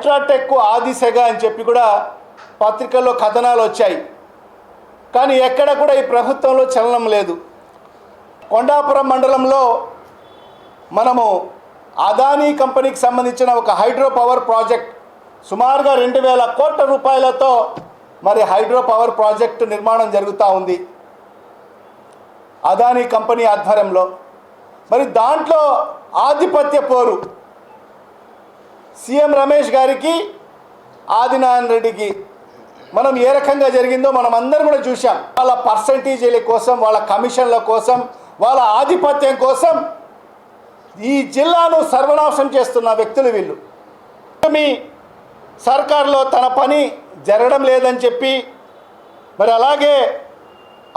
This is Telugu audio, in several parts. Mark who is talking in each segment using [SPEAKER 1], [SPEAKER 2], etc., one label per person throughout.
[SPEAKER 1] అల్ట్రాటెక్ ఆదిశగా అని చెప్పి కూడా పత్రికల్లో కథనాలు వచ్చాయి. కానీ ఎక్కడ కూడా ఈ ప్రభుత్వంలో చలనం లేదు. కొండాపురం మండలంలో మనము అదానీ కంపెనీకి సంబంధించిన ఒక హైడ్రో పవర్ ప్రాజెక్ట్ సుమారుగా 2000 కోట్ల రూపాయలతో మరి హైడ్రో పవర్ ప్రాజెక్టు నిర్మాణం జరుగుతూ ఉంది అదానీ కంపెనీ ఆధ్వర్యంలో. మరి దాంట్లో ఆధిపత్య పోరు సీఎం రమేష్ గారికి ఆదినారాయణ రెడ్డికి మనం ఏ రకంగా జరిగిందో మనం అందరం కూడా చూసాం. వాళ్ళ పర్సంటేజీల కోసం, వాళ్ళ కమిషన్ల కోసం, వాళ్ళ ఆధిపత్యం కోసం ఈ జిల్లాను సర్వనాశనం చేస్తున్న వ్యక్తులు వీళ్ళు. మీ సర్కార్లో తన పని జరగడం లేదని చెప్పి మరి అలాగే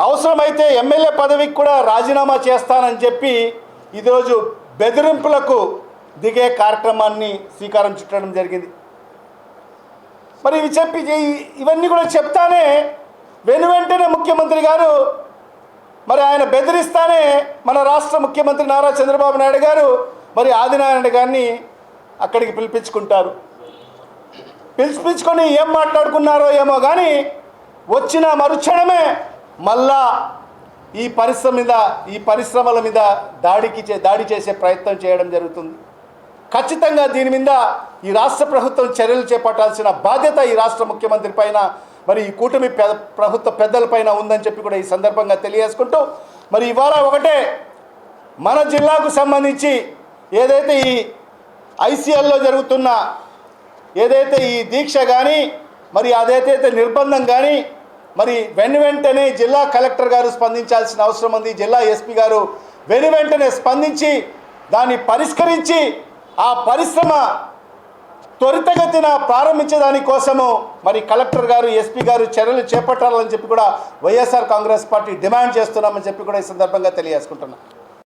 [SPEAKER 1] అవసరమైతే ఎమ్మెల్యే పదవికి కూడా రాజీనామా చేస్తానని చెప్పి ఈరోజు బెదిరింపులకు దిగే కార్యక్రమాన్ని శ్రీకారం చుట్టడం జరిగింది. మరి ఇవన్నీ కూడా చెప్తానే వెనువెంటనే ముఖ్యమంత్రి గారు మరి ఆయన బెదిరిస్తానే మన రాష్ట్ర ముఖ్యమంత్రి నారా చంద్రబాబు నాయుడు గారు మరి ఆదినారాయణ గారిని అక్కడికి పిలిపించుకుంటారు. పిలిపించుకొని ఏం మాట్లాడుకున్నారో ఏమో కానీ వచ్చిన మరుక్షణమే మళ్ళా ఈ పరిశ్రమల మీద దాడి చేసే ప్రయత్నం చేయడం జరుగుతుంది. ఖచ్చితంగా దీని మీద ఈ రాష్ట్ర ప్రభుత్వం చర్యలు చేపట్టాల్సిన బాధ్యత ఈ రాష్ట్ర ముఖ్యమంత్రి పైన మరి ఈ కూటమి ప్రభుత్వ పెద్దలపైన ఉందని చెప్పి కూడా ఈ సందర్భంగా తెలియజేసుకుంటూ మరి ఇవాళ ఒకటే మన జిల్లాకు సంబంధించి ఏదైతే ఈ ఐసీఎల్లో జరుగుతున్న ఏదైతే ఈ దీక్ష కానీ మరి అదైతే నిర్బంధం కానీ మరి వెంటనే జిల్లా కలెక్టర్ గారు స్పందించాల్సిన అవసరం ఉంది. జిల్లా ఎస్పీ గారు వెంటనే స్పందించి దాన్ని పరిష్కరించి ఆ పరిశ్రమ త్వరితగతిన ప్రారంభించేదానికోసము మరి కలెక్టర్ గారు ఎస్పీ గారు చర్యలు చేపట్టాలని చెప్పి కూడా వైఎస్ఆర్ కాంగ్రెస్ పార్టీ డిమాండ్ చేస్తున్నామని చెప్పి కూడా ఈ సందర్భంగా తెలియజేసుకుంటున్నాం.